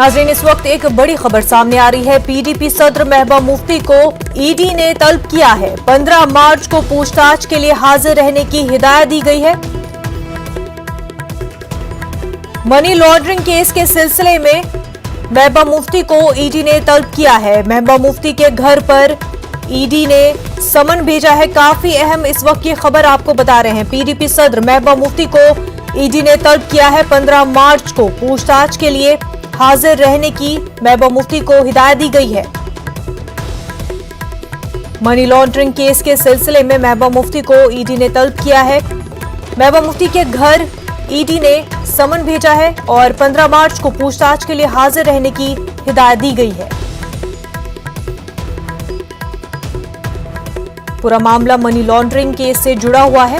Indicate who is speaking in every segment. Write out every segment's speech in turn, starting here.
Speaker 1: नाज़रीन, इस वक्त एक बड़ी खबर सामने आ रही है। पीडीपी सदर महबूबा मुफ्ती को ईडी ने तलब किया है। 15 मार्च को पूछताछ के लिए हाजिर रहने की हिदायत दी गई है। मनी लॉन्ड्रिंग केस के सिलसिले में महबूबा मुफ्ती को ईडी ने तलब किया है। महबूबा मुफ्ती के घर पर ईडी ने समन भेजा है। काफी अहम इस वक्त की खबर आपको बता रहे हैं। पीडीपी सदर महबूबा मुफ्ती को ईडी ने तलब किया है। 15 मार्च को पूछताछ के लिए हाजिर रहने की महबूबा मुफ्ती को हिदायत दी गई है। मनी लॉन्ड्रिंग केस के सिलसिले में महबूबा मुफ्ती को ईडी ने तलब किया है। महबूबा मुफ्ती के घर ईडी ने समन भेजा है और 15 मार्च को पूछताछ के लिए हाजिर रहने की हिदायत दी गई है। पूरा मामला मनी लॉन्ड्रिंग केस से जुड़ा हुआ है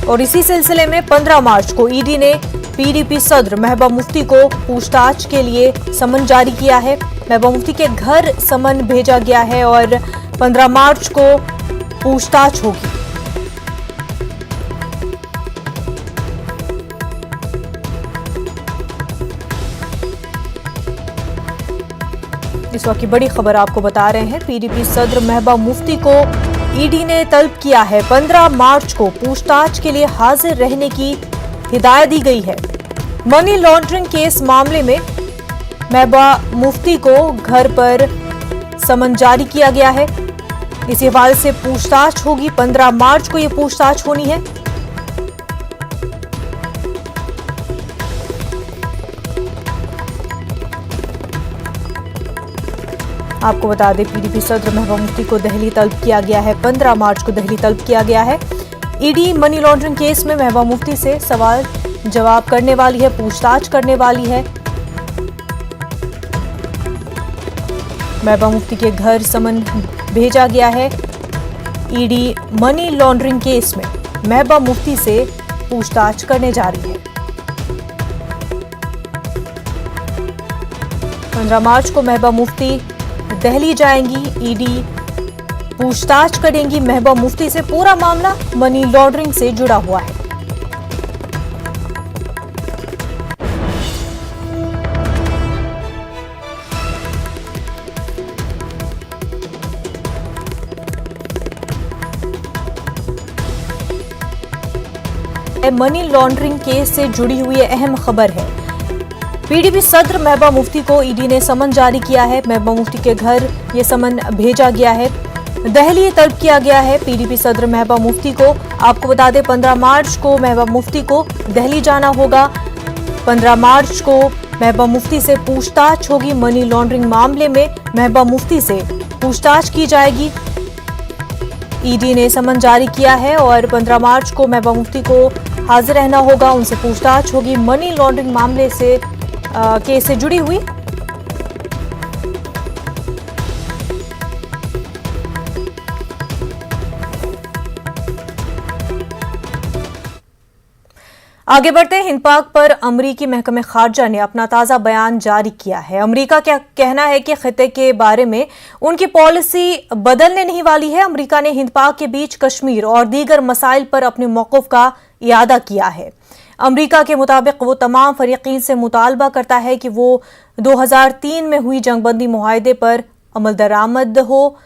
Speaker 1: और इसी सिलसिले में 15 मार्च को ईडी ने पीडीपी सदर महबूबा मुफ्ती को पूछताछ के लिए समन जारी किया है। महबूबा मुफ्ती के घर समन भेजा गया है और 15 मार्च को पूछताछ होगी। इस वक्त की बड़ी खबर आपको बता रहे हैं। पीडीपी सदर महबूबा मुफ्ती को ईडी ने तलब किया है। 15 मार्च को पूछताछ के लिए हाजिर रहने की हिदायत दी गई है। मनी लॉन्ड्रिंग केस मामले में महबूबा मुफ्ती को घर पर समन जारी किया गया है। इस हवाले से पूछताछ होगी। 15 मार्च को यह पूछताछ होनी है। आपको बता दें, पीडीपी सदर महबूबा मुफ्ती को दिल्ली तलब किया गया है। 15 मार्च को दिल्ली तलब किया गया है। ईडी मनी लॉन्ड्रिंग केस में महबूबा मुफ्ती से सवाल जवाब करने वाली है, पूछताछ करने वाली है। महबूबा मुफ्ती के घर समन भेजा गया है। ईडी मनी लॉन्ड्रिंग केस में महबूबा मुफ्ती से पूछताछ करने जा रही है। 15 मार्च को महबूबा मुफ्ती दिल्ली जाएंगी। ईडी पूछताछ करेंगी महबूबा मुफ्ती से। पूरा मामला मनी लॉन्ड्रिंग से जुड़ा हुआ है। मनी लॉन्ड्रिंग केस से जुड़ी हुई अहम खबर है। पीडीपी सदर महबूबा मुफ्ती को ईडी ने समन जारी किया है। महबूबा मुफ्ती के घर ये समन भेजा गया है। दिल्ली तलब किया गया है पीडीपी सदर महबूबा मुफ्ती को। आपको बता दें, 15 मार्च को महबूबा मुफ्ती को दिल्ली जाना होगा। 15 मार्च को महबूबा मुफ्ती से पूछताछ होगी। मनी लॉन्ड्रिंग मामले में महबूबा मुफ्ती से पूछताछ की जाएगी। ईडी ने समन जारी किया है और 15 मार्च को महबूबा मुफ्ती को हाजिर रहना होगा। उनसे पूछताछ होगी मनी लॉन्ड्रिंग मामले से केस से जुड़ी हुई। आगे बढ़ते हैं। हिंद पाक पर अमरीकी महकमे खारजा ने अपना ताज़ा बयान जारी किया है। अमरीका का कहना है कि खिते के बारे में उनकी पॉलिसी बदलने नहीं वाली है। अमरीका ने हिंद पाक के बीच कश्मीर और दीगर मसाइल पर अपने मौक़िफ़ का इयादा किया है। अमरीका के मुताबिक वो तमाम फरीकीन से मुतालबा करता है कि वो 2003 में हुई जंगबंदी मुआहदे पर अमल दरामद हो,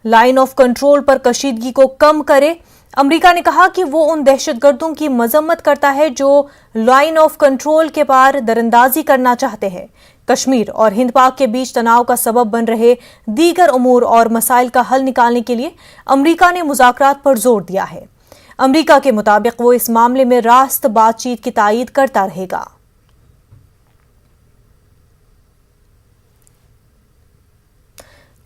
Speaker 1: लाइन ऑफ कंट्रोल पर कशीदगी को कम करे। अमरीका ने कहा कि वो उन दहशतगर्दों की मजम्मत करता है जो लाइन ऑफ कंट्रोल के पार दरअंदाजी करना चाहते हैं। कश्मीर और हिंद पाक के बीच तनाव का सबब बन रहे दीगर उमूर और मसाइल का हल निकालने के लिए अमरीका ने मुज़ाकरात पर जोर दिया है। अमरीका के मुताबिक वो इस मामले में रास्त बातचीत की तायीद करता रहेगा।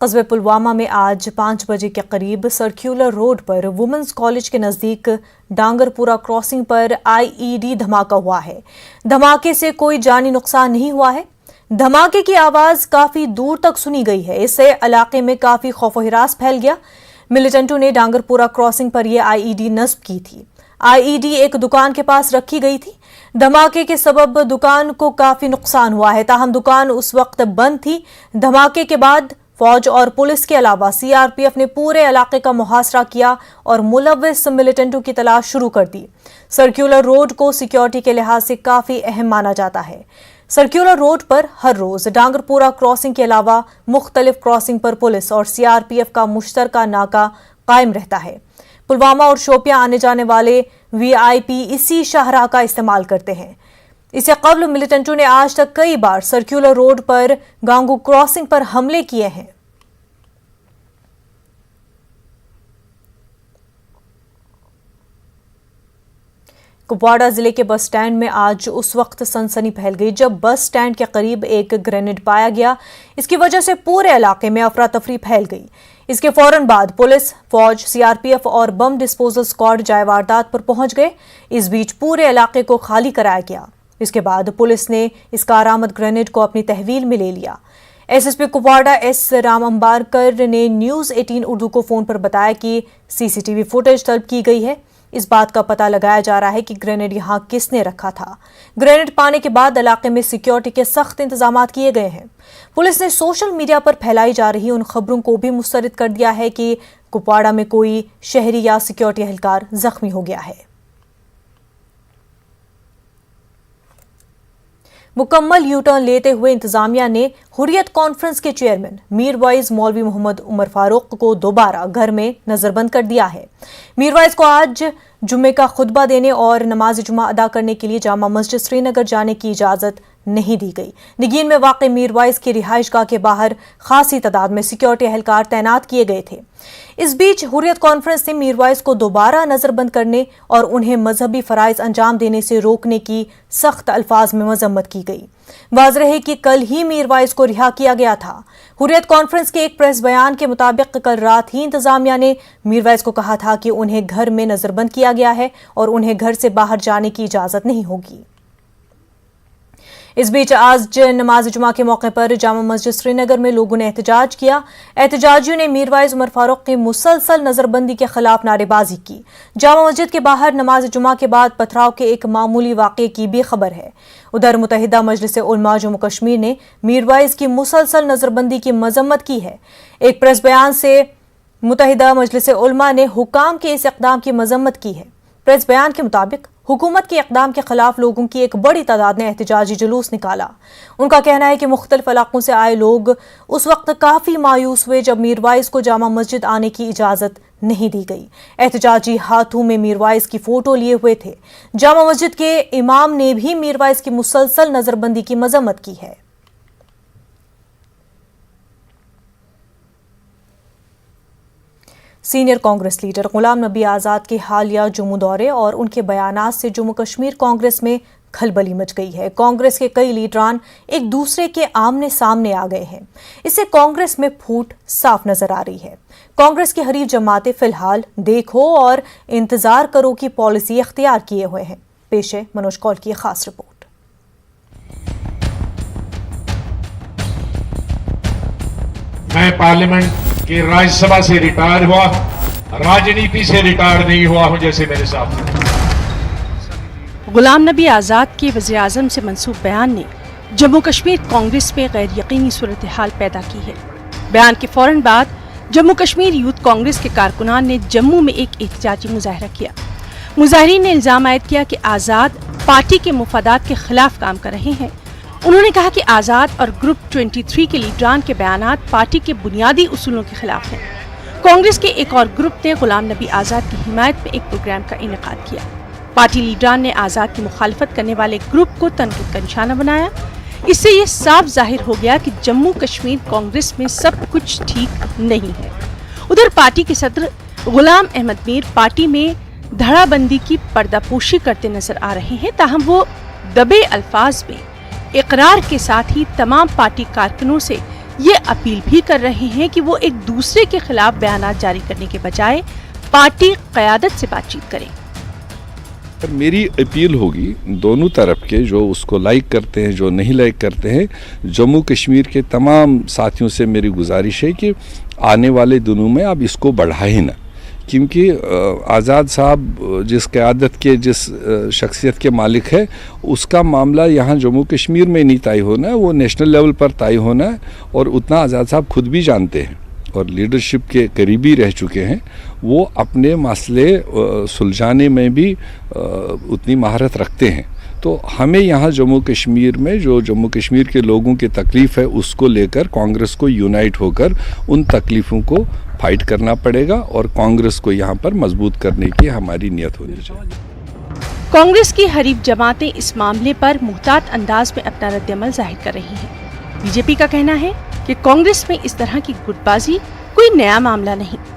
Speaker 1: कस्बे पुलवामा में आज 5 बजे के करीब सर्कुलर रोड पर वुमेन्स कॉलेज के नजदीक डांगरपुरा क्रॉसिंग पर आईईडी धमाका हुआ है। धमाके से कोई जानी नुकसान नहीं हुआ है। धमाके की आवाज काफी दूर तक सुनी गई है। इससे इलाके में काफी खौफ हिरास फैल गया। मिलिटेंटों ने डांगरपुरा क्रॉसिंग पर यह आईईडी नस्ब की थी। आईईडी एक दुकान के पास रखी गई थी। धमाके के सबब दुकान को काफी नुकसान हुआ है, ताहम दुकान उस वक्त बंद थी। धमाके के बाद फौज और पुलिस के अलावा सीआरपीएफ ने पूरे इलाके का मुहासरा किया और मुलव्विस मिलिटेंटों की तलाश शुरू कर दी। सर्कुलर रोड को सिक्योरिटी के लिहाज से काफी अहम माना जाता है। सर्कुलर रोड पर हर रोज डांगरपुरा क्रॉसिंग के अलावा मुख्तलिफ क्रॉसिंग पर पुलिस और सीआरपीएफ का मुश्तरका नाका कायम रहता है। पुलवामा और शोपियां आने जाने वाले वीआईपी इसी शाहराह का इस्तेमाल करते हैं। इससे कबल मिलिटेंटों ने आज तक कई बार सर्कुलर रोड पर गांगू क्रॉसिंग पर हमले किए हैं। कुपवाड़ा जिले के बस स्टैंड में आज उस वक्त सनसनी फैल गई जब बस स्टैंड के करीब एक ग्रेनेड पाया गया। इसकी वजह से पूरे इलाके में अफरा तफरी फैल गई। इसके फौरन बाद पुलिस, फौज, सीआरपीएफ और बम डिस्पोजल स्क्वाड जाए वारदात पर पहुंच गए। इस बीच पूरे इलाके को खाली कराया गया। इसके बाद पुलिस ने इस कारआमद ग्रेनेड को अपनी तहवील में ले लिया। एसएसपी कुपवाड़ा एस राम अंबारकर ने न्यूज 18 उर्दू को फोन पर बताया कि सीसीटीवी फुटेज तलब की गई है। इस बात का पता लगाया जा रहा है कि ग्रेनेड यहां किसने रखा था। ग्रेनेड पाने के बाद इलाके में सिक्योरिटी के सख्त इंतजाम किए गए हैं। पुलिस ने सोशल मीडिया पर फैलाई जा रही उन खबरों को भी मुस्तरद कर दिया है कि कुपवाड़ा में कोई शहरी या सिक्योरिटी एहलकार जख्मी हो गया है। मुकम्मल यू टर्न लेते हुए इंतजामिया ने हुर्रियत कॉन्फ्रेंस के चेयरमैन मीरवाइज मौलवी मोहम्मद उमर फारूक को दोबारा घर में नजरबंद कर दिया है। मीरवाइज को आज जुम्मे का खुतबा देने और नमाज जुमा अदा करने के लिए जामा मस्जिद श्रीनगर जाने की इजाजत नहीं दी गई। निगीन में वाक़े मीरवाइज की रिहाइशगाह के बाहर खासी तादाद में सिक्योरिटी एहलकार तैनात किए गए थे। इस बीच हुर्रियत कॉन्फ्रेंस ने मीरवाइज को दोबारा नजरबंद करने और उन्हें मजहबी फराइज अंजाम देने से रोकने की सख्त अल्फाज में मजम्मत की गई। वाज़ रहे कि कल ही मीरवाइज को रिहा किया गया था। हुर्रियत कॉन्फ्रेंस के एक प्रेस बयान के मुताबिक कल रात ही इंतजामिया ने मीरवाइज को कहा था कि उन्हें घर में नजरबंद किया गया है और उन्हें घर से बाहर जाने की इजाजत नहीं होगी। इस बीच आज नमाज जुमा के मौके पर जामा मस्जिद श्रीनगर में लोगों ने एहतजाज किया। एहतजाजियों ने मीरवाइज उमर फारूक की मुसलसल नजरबंदी के खिलाफ नारेबाजी की। जामा मस्जिद के बाहर नमाज जुमा के बाद पथराव के एक मामूली वाक़े की भी खबर है। उधर मुत्तहिदा मजलिस उलमा जम्मू कश्मीर ने मीरवाइज की मुसलसल नजरबंदी की मजम्मत की है। एक प्रेस बयान से मुत्तहिदा मजलिस उलमा ने हुकाम के इस इक़दाम की मजम्मत की है। प्रेस बयान के मुताबिक हुकूमत के इक़दाम के खिलाफ लोगों की एक बड़ी तादाद ने एहतजाजी जुलूस निकाला। उनका कहना है कि मुख्तलिफ इलाकों से आए लोग उस वक्त काफ़ी मायूस हुए जब मीरवाइज को जामा मस्जिद आने की इजाज़त नहीं दी गई। एहतजाजी हाथों में मीरवाइज की फ़ोटो लिए हुए थे। जामा मस्जिद के इमाम ने भी मीरवाइज की मुसलसल नज़रबंदी की मजम्मत की है। सीनियर कांग्रेस लीडर गुलाम नबी आज़ाद के हालिया जम्मू दौरे और उनके बयानात से जम्मू कश्मीर कांग्रेस में खलबली मच गई है। कांग्रेस के कई लीडरान एक दूसरे के आमने सामने आ गए हैं। इससे कांग्रेस में फूट साफ नजर आ रही है। कांग्रेस की हरीफ जमातें फिलहाल देखो और इंतजार करो की पॉलिसी इख्तियार किए हुए हैं। पेश है मनोज कौल की खास रिपोर्ट।
Speaker 2: मैं पार्लियामेंट कि राज्यसभा से रिटायर हुआ, राजनीति से रिटायर नहीं हुआ हूं जैसे मेरे साथ।
Speaker 3: गुलाम नबी आज़ाद के वज़ीर आज़म से मंसूब बयान ने जम्मू कश्मीर कांग्रेस में गैर यकीनी सूरत हाल पैदा की है। बयान के फौरन बाद जम्मू कश्मीर यूथ कांग्रेस के कारकुनान ने जम्मू में एक एहतजाजी मुजाहरा किया। मुजाहिरीन ने इल्ज़ाम आयद किया कि आज़ाद पार्टी के मुफादात के खिलाफ काम कर रहे हैं। उन्होंने कहा कि आज़ाद और ग्रुप 23 के लीडरान के बयानात पार्टी के बुनियादी उसूलों के खिलाफ हैं। कांग्रेस के एक और ग्रुप ने गुलाम नबी आज़ाद की हिमायत में एक प्रोग्राम का इनेकाद किया। पार्टी लीडरान ने आज़ाद की मुखालफत करने वाले ग्रुप को तनकीद का निशाना बनाया। इससे ये साफ जाहिर हो गया कि जम्मू कश्मीर कांग्रेस में सब कुछ ठीक नहीं है। उधर पार्टी के सदर गुलाम अहमद मीर पार्टी में धड़ाबंदी की पर्दापोशी करते नजर आ रहे हैं, ताहम वो दबे अल्फाज में इकरार के साथ ही तमाम पार्टी कारकुनों से ये अपील भी कर रहे हैं कि वो एक दूसरे के खिलाफ बयानात जारी करने के बजाय पार्टी क़यादत से बातचीत करें।
Speaker 4: मेरी अपील होगी दोनों तरफ के, जो उसको लाइक करते हैं, जो नहीं लाइक करते हैं, जम्मू कश्मीर के तमाम साथियों से मेरी गुजारिश है कि आने वाले दिनों में आप इसको बढ़ाएं ना, क्योंकि आज़ाद साहब जिस क़यादत के जिस शख्सियत के मालिक है, उसका मामला यहाँ जम्मू कश्मीर में नहीं तय होना है, वो नेशनल लेवल पर तय होना है। और उतना आज़ाद साहब खुद भी जानते हैं और लीडरशिप के करीबी रह चुके हैं। वो अपने मसले सुलझाने में भी उतनी महारत रखते हैं। تو ہمیں یہاں جموں کشمیر میں جو جموں کشمیر کے لوگوں کی تکلیف ہے اس کو لے کر کانگریس کو یونائٹ ہو کر ان تکلیفوں کو فائٹ کرنا پڑے گا اور کانگریس کو یہاں پر مضبوط کرنے کی ہماری نیت ہونی چاہیے۔
Speaker 3: کانگریس کی حریف جماعتیں اس معاملے پر محتاط انداز میں اپنا رد عمل ظاہر کر رہی ہیں۔ بی جے پی کا کہنا ہے کہ کانگریس میں اس طرح کی گٹ بازی کوئی نیا معاملہ نہیں۔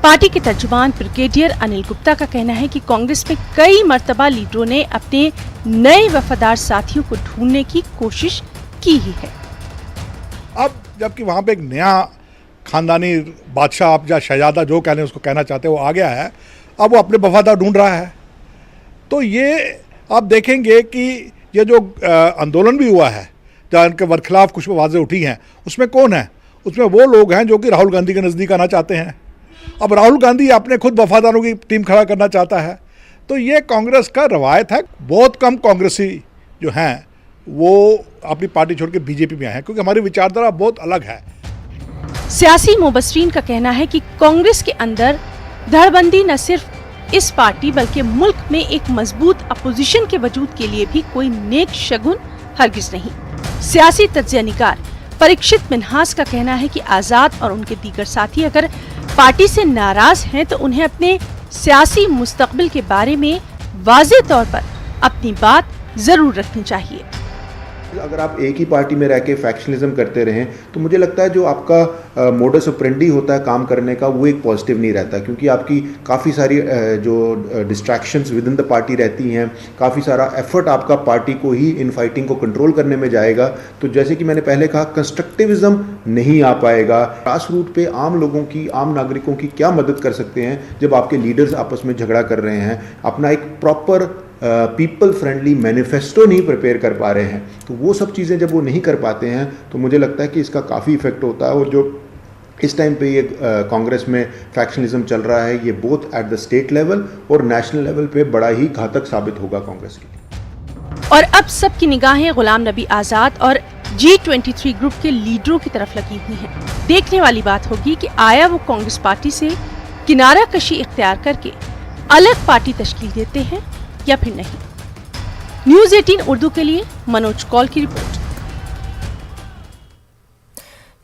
Speaker 3: پارٹی کے ترجمان بریگیڈیئر انل گپتا کا کہنا ہے کہ کانگریس میں کئی مرتبہ لیڈروں نے اپنے نئے وفادار ساتھیوں کو ڈھونڈنے کی کوشش کی ہی ہے۔
Speaker 5: اب جبکہ وہاں پہ ایک نیا خاندانی بادشاہ آپ یا شہزادہ جو کہنے اس کو کہنا چاہتے ہیں وہ آ گیا ہے، اب وہ اپنے وفادار ڈھونڈ رہا ہے، تو یہ آپ دیکھیں گے کہ یہ جو آندولن بھی ہوا ہے جہاں ان کے برخلاف کچھ آوازیں اٹھی ہیں، اس میں کون ہے؟ اس میں وہ لوگ ہیں جو کہ راہل گاندھی کے نزدیک آنا چاہتے ہیں۔ اب راہل گاندھی اپنے خود وفاداروں کی ٹیم کھڑا کرنا چاہتا ہے، تو یہ کانگریس کا روایت ہے۔ بہت کم کانگریسی جو ہیں وہ اپنی پارٹی چھوڑ کے بی جے پی میں آئے ہیں کیونکہ ہماری وچاردھارا بہت الگ ہے۔
Speaker 3: سیاسی مبصرین کا کہنا ہے کہ کانگریس کے اندر دھڑ بندی نہ صرف اس پارٹی بلکہ ملک میں ایک مضبوط اپوزیشن کے وجود کے لیے بھی کوئی نیک شگن ہرگز نہیں۔ سیاسی تجزیہ نگار پریکشت منہاس کا کہنا ہے کہ آزاد اور ان کے دیگر ساتھی اگر پارٹی سے ناراض ہیں تو انہیں اپنے سیاسی مستقبل کے بارے میں واضح طور پر اپنی بات ضرور رکھنی چاہیے۔
Speaker 6: اگر آپ ایک ہی پارٹی میں رہ کے فیکشنزم کرتے رہیں تو مجھے لگتا ہے جو آپ کا موڈس اپرینڈی ہوتا ہے کام کرنے کا وہ ایک پازیٹیو نہیں رہتا، کیونکہ آپ کی کافی ساری جو distractions with in the party رہتی ہیں، کافی سارا ایفرٹ آپ کا پارٹی کو ہی ان فائٹنگ کو کنٹرول کرنے میں جائے گا، تو جیسے کہ میں نے پہلے کہا کنسٹرکٹیوزم نہیں آ پائے گا۔ گراس روٹ پہ عام لوگوں کی، عام ناگرکوں کی کیا مدد کر سکتے ہیں جب آپ کے لیڈرز آپس میں جھگڑا کر رہے ہیں، اپنا ایک پراپر پیپل فرینڈلی مینیفیسٹو نہیں پریپیئر کر پا رہے ہیں، تو وہ سب چیزیں جب وہ نہیں کر پاتے ہیں تو مجھے لگتا ہے کہ اس کا کافی ایفیکٹ ہوتا ہے۔ اور جو اس ٹائم پہ یہ کانگریس میں فیکشنزم چل رہا ہے یہ booth at the state level اور نیشنل لیول پہ بڑا ہی گھاتک ثابت ہوگا کانگریس کے لیے۔
Speaker 3: اور اب سب کی نگاہیں غلام نبی آزاد اور G23 گروپ کے لیڈروں کی طرف لگی ہوئی ہیں۔ دیکھنے والی بات ہوگی کہ آیا وہ کانگریس پارٹی سے کنارہ کشی اختیار کر کے الگ پارٹی تشکیل دیتے ہیں یا پھر نہیں۔ نیوز 18 اردو کے لیے منوج کول کی رپورٹ۔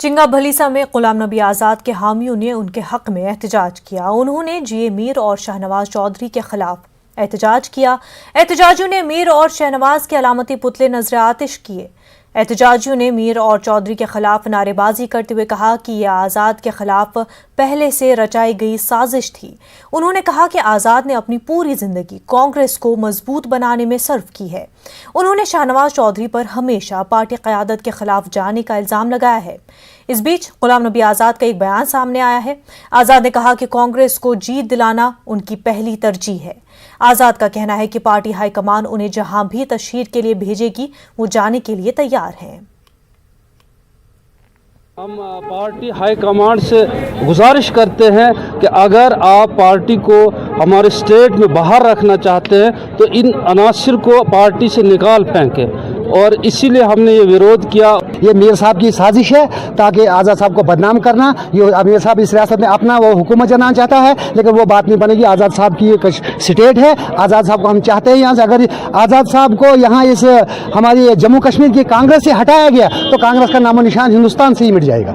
Speaker 1: چنگا بھلیسا میں غلام نبی آزاد کے حامیوں نے ان کے حق میں احتجاج کیا۔ انہوں نے جی اے میر اور شاہنواز چودھری کے خلاف احتجاج کیا۔ احتجاجیوں نے میر اور شاہنواز کے علامتی پتلے نظر آتش کیے۔ احتجاجیوں نے میر اور چودھری کے خلاف نعرے بازی کرتے ہوئے کہا کہ یہ آزاد کے خلاف پہلے سے رچائی گئی سازش تھی۔ انہوں نے کہا کہ آزاد نے اپنی پوری زندگی کانگریس کو مضبوط بنانے میں صرف کی ہے۔ انہوں نے شاہنواز چودھری پر ہمیشہ پارٹی قیادت کے خلاف جانے کا الزام لگایا ہے۔ اس بیچ غلام نبی آزاد کا ایک بیان سامنے آیا ہے۔ آزاد نے کہا کہ کانگریس کو جیت دلانا ان کی پہلی ترجیح ہے۔ آزاد کا کہنا ہے کہ پارٹی ہائی کمان انہیں جہاں بھی تشہیر کے لیے بھیجے گی وہ جانے کے لیے تیار ہیں۔
Speaker 7: ہم پارٹی ہائی کمانڈ سے گزارش کرتے ہیں کہ اگر آپ پارٹی کو ہمارے اسٹیٹ میں باہر رکھنا چاہتے ہیں تو ان عناصر کو پارٹی سے نکال پھینکیں، اور اسی لیے ہم نے یہ ویرودھ کیا۔
Speaker 8: یہ میر صاحب کی سازش ہے تاکہ آزاد صاحب کو بدنام کرنا۔ یہ میر صاحب اس ریاست میں اپنا وہ حکومت چلانا چاہتا ہے، لیکن وہ بات نہیں بنے گی۔ آزاد صاحب کی ایک اسٹیٹ ہے، آزاد صاحب کو ہم چاہتے ہیں یہاں سے۔ اگر آزاد صاحب کو یہاں اس ہماری جموں کشمیر کی کانگریس سے ہٹایا گیا تو کانگریس کا نام و نشان ہندوستان سے ہی مٹ جائے گا۔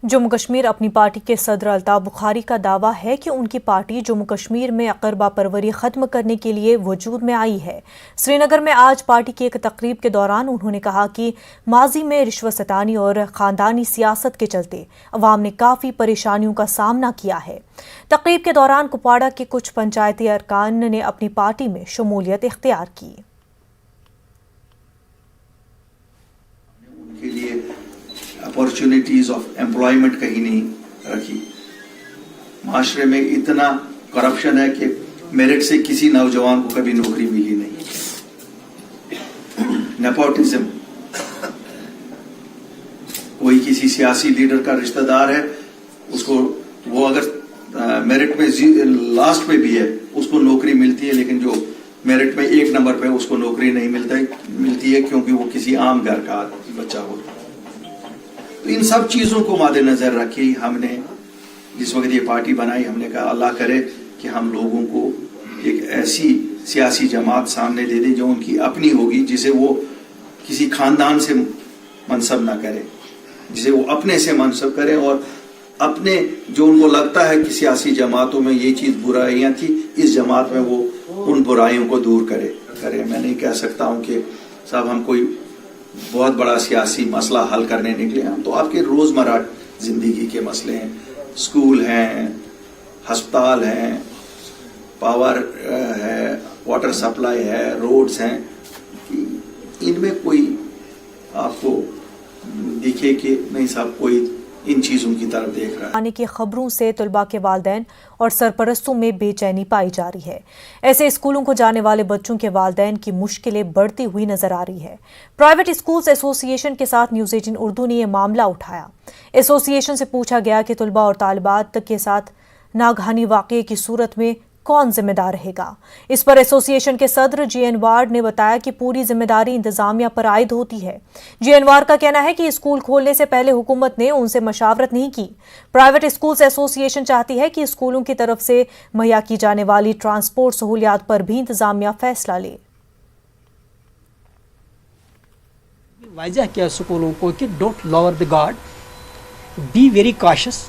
Speaker 1: جموں کشمیر اپنی پارٹی کے صدر الطاف بخاری کا دعویٰ ہے کہ ان کی پارٹی جموں کشمیر میں اقربا پروری ختم کرنے کے لیے وجود میں آئی ہے۔ سری نگر میں آج پارٹی کی ایک تقریب کے دوران انہوں نے کہا کہ ماضی میں رشوت ستانی اور خاندانی سیاست کے چلتے عوام نے کافی پریشانیوں کا سامنا کیا ہے۔ تقریب کے دوران کپواڑہ کے کچھ پنچایتی ارکان نے اپنی پارٹی میں شمولیت اختیار کی۔
Speaker 9: کے لیے اپارچونیٹیز آف امپلائمنٹ کہیں نہیں رکھی۔ معاشرے میں اتنا کرپشن ہے کہ میرٹ سے کسی نوجوان کو کبھی نوکری ملی نہیں۔ نیپوٹزم، کوئی کسی سیاسی لیڈر کا رشتہ دار ہے، اس کو وہ اگر میرٹ میں لاسٹ پہ بھی ہے اس کو نوکری ملتی ہے، لیکن جو میرٹ میں 1 نمبر پہ اس کو نوکری نہیں ملتی ہے کیونکہ وہ کسی عام گھر کا بچہ ہو۔ تو ان سب چیزوں کو مد نظر رکھی ہم نے جس وقت یہ پارٹی بنائی، ہم نے کہا اللہ کرے کہ ہم لوگوں کو ایک ایسی सियासी जमात सामने दे दे जो उनकी अपनी होगी, जिसे वो किसी खानदान से मनसब ना करे, जिसे वो अपने से मनसब करे और अपने जो उनको लगता है कि सियासी जमातों में ये चीज़ बुराइयां थी, इस जमात में वो उन बुराइयों को दूर करे। मैं नहीं कह सकता हूँ कि साहब हम कोई बहुत बड़ा सियासी मसला हल करने निकले, हम तो आपके रोज़मर्रा ज़िंदगी के मसले हैं, स्कूल हैं, हस्पताल हैं, पावर है, वाटर सप्लाई है, रोड्स हैं, इनमें कोई आपको दिखे कि नहीं साहब कोई इन चीज़ों की तरफ देख रहा है।
Speaker 1: आने की खबरों से तलबा के वालिदैन और सरपरस्तों में बेचैनी पाई जा रही है। ऐसे स्कूलों को जाने वाले बच्चों के वालिदैन की मुश्किलें बढ़ती हुई नजर आ रही है। प्राइवेट स्कूल्स एसोसिएशन के साथ न्यूज़ 18 उर्दू ने यह मामला उठाया। एसोसिएशन से पूछा गया कि तलबा और तालिबात के साथ नागहानी वाक़ये की सूरत में कौन जिम्मेदार रहेगा। इस पर एसोसिएशन के सदर जी अनवार ने बताया कि पूरी जिम्मेदारी इंतजामिया पर आयद होती है। जी अनवार का कहना है कि स्कूल खोलने से पहले हुकूमत ने उनसे मशावरत नहीं की। प्राइवेट स्कूल्स एसोसिएशन चाहती है कि स्कूलों की तरफ से मुहैया की जाने वाली ट्रांसपोर्ट सहूलियात पर भी इंतजामिया फैसला ले।
Speaker 10: वाजह किया स्कूलों को कि don't lower the guard, be very cautious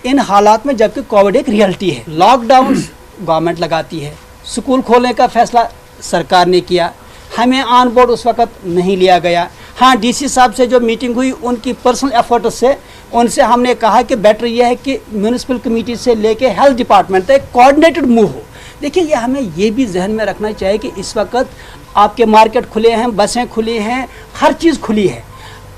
Speaker 10: in हालात में, जबकि कोविड एक रियलिटी है। लॉकडाउन गवर्नमेंट लगाती है, स्कूल खोलने का फैसला सरकार ने किया, हमें ऑन बोर्ड उस वक्त नहीं लिया गया। हाँ, डीसी साहब से जो मीटिंग हुई उनकी पर्सनल एफर्ट से उनसे हमने कहा कि बेटर यह है कि म्यूनिसिपल कमेटी से लेके हेल्थ डिपार्टमेंट तक एक कोऑर्डिनेटेड मूव हो। देखिए, ये हमें ये भी जहन में रखना चाहिए कि इस वक्त आपके मार्केट खुले हैं, बसें खुली हैं, हर चीज़ खुली है,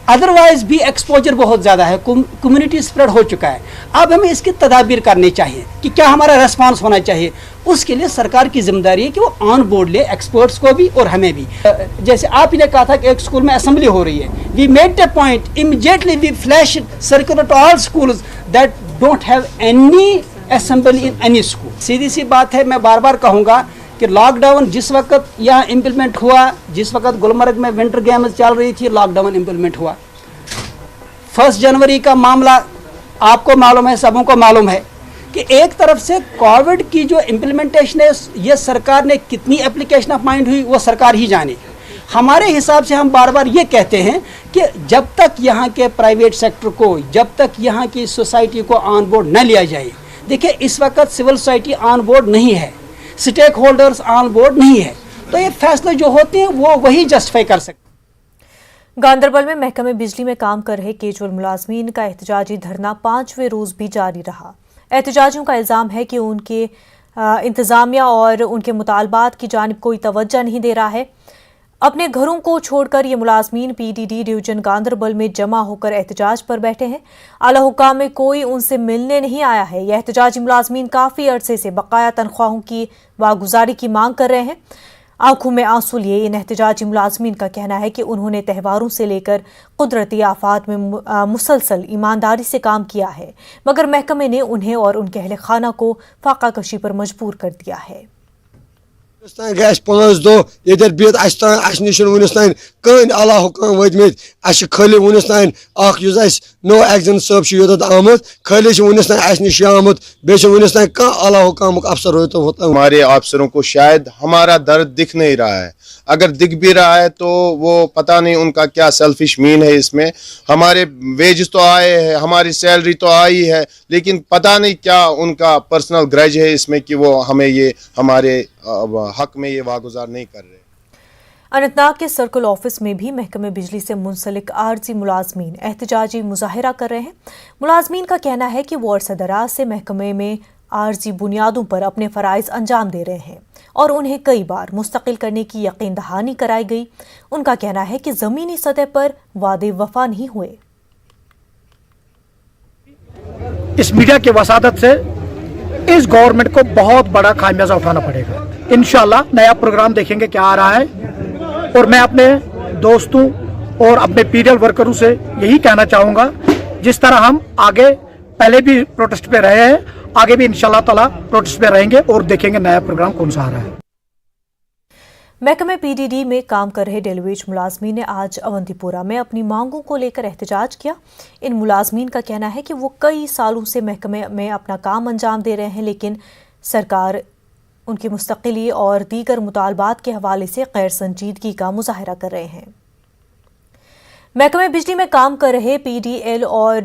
Speaker 10: अदरवाइज भी एक्सपोजर बहुत ज़्यादा है, कम्युनिटी स्प्रेड हो चुका है। अब हमें इसकी तदाबीर करनी चाहिए कि क्या हमारा रेस्पॉन्स होना चाहिए। उसके लिए सरकार की जिम्मेदारी है कि वो ऑन बोर्ड ले एक्सपर्ट्स को भी और हमें भी। जैसे आप ने कहा था कि एक स्कूल में असेंबली हो रही है, we made a point immediately we flash circular to all schools that don't have any assembly in any school. सीधी सी बात है, मैं बार बार कहूँगा कि लॉकडाउन जिस वक्त यहाँ इम्प्लीमेंट हुआ, जिस वक्त गुलमर्ग में विंटर गेम्स चल रही थी, लॉकडाउन इम्प्लीमेंट हुआ। 1 जनवरी का मामला आपको मालूम है, सबों को मालूम है कि एक तरफ से कोविड की जो इम्प्लीमेंटेशन है, ये सरकार ने कितनी एप्लीकेशन ऑफ माइंड हुई वो सरकार ही जाने। हमारे हिसाब से हम बार बार ये कहते हैं कि जब तक यहाँ के प्राइवेट सेक्टर को, जब तक यहाँ की सोसाइटी को ऑन बोर्ड न लिया जाए, देखिए इस वक्त सिविल सोसाइटी ऑन बोर्ड नहीं है, स्टेक होल्डर्स ऑन बोर्ड नहीं है, तो ये फैसले जो होते हैं वो वही जस्टिफाई कर सकते हैं।
Speaker 1: गांदरबल में महकमे बिजली में काम कर रहे केजुअल मुलाजमीन का एहतजाजी धरना 5वें रोज भी जारी रहा। एहतजाजियों का इल्ज़ाम है कि उनके इंतज़ामिया और उनके मुतालबात की जानिब कोई तवज्जो नहीं दे रहा है। अपने घरों को छोड़कर ये मुलाजमीन पीडीडी डिवीजन गांदरबल में जमा होकर एहतजाज पर बैठे हैं। आला हुकाम में कोई उनसे मिलने नहीं आया है। यह एहतजाजी मुलाजमीन काफ़ी अरसे से बकाया तनख्वाहों की वागुजारी की मांग कर रहे हैं। आंखों में आंसू लिए इन एहतजाजी मुलाजमीन का कहना है कि उन्होंने त्योहारों से लेकर कुदरती आफात में मुसलसल ईमानदारी से काम किया है, मगर महकमे ने उन्हें और उनके अहले खाना को फाका कशी पर मजबूर कर दिया है।
Speaker 11: 5 दो इधर बिहत निश वनस तान कहीं आला हुकाम वतम खाली वनस तान नो एक्जन साहब योत आमुत खाली वनस तान निश आमुत बे वनस तान कह आला हुकाम अफसर होता।
Speaker 12: हमारे अफसरों को शायद हमारा दर्द दिख नहीं रहा है, अगर दिख भी रहा है तो वो पता नहीं उनका क्या सेल्फिश मीन है इसमें। हमारे वेज तो आए हैं, हमारी सैलरी तो आई है, लेकिन पता नहीं क्या उनका पर्सनल ग्रज है इसमें कि वो हमें ये हमारे हक में ये वागुजार नहीं कर रहे।
Speaker 1: अनंतनाग के सर्कल ऑफिस में भी महकमे बिजली से मुंसलिक आर्जी मुलाजमीन एहतजाजी मुजाहिरा कर रहे हैं। मुलाजमीन का कहना है कि वो अरसा दराज से महकमे में आर्जी बुनियादों पर अपने फ़राइज़ अंजाम दे रहे हैं और उन्हें कई बार मुस्तकिल करने की यकीन दहानी कराई गई। उनका कहना है कि ज़मीनी सतह पर वादे वफा नहीं हुए।
Speaker 13: इस मीडिया की वसादत से इस गवर्नमेंट को बहुत बड़ा खामियाजा उठाना पड़ेगा। इंशाल्लाह नया प्रोग्राम देखेंगे क्या आ रहा है, और मैं अपने दोस्तों और अपने पीडीएल वर्करों से यही कहना चाहूँगा, जिस तरह हम आगे पहले भी प्रोटेस्ट पे रहे हैं, आगे भी इंशाल्लाह ताला प्रोटेस्ट पे रहेंगे और देखेंगे नया प्रोग्राम कौन सा आ रहा है।
Speaker 1: महकमे पीडीडी में काम कर रहे डेलीवेज मुलाजमीन ने आज अवंतीपुरा में अपनी मांगों को लेकर एहतजाज किया। इन मुलाजमीन का कहना है कि वो कई सालों से महकमे में अपना काम अंजाम दे रहे हैं, लेकिन सरकार ان کی مستقلی اور دیگر مطالبات کے حوالے سے غیر سنجیدگی کا مظاہرہ کر رہے ہیں۔ محکمہ بجلی میں کام کر رہے پی ڈی ایل اور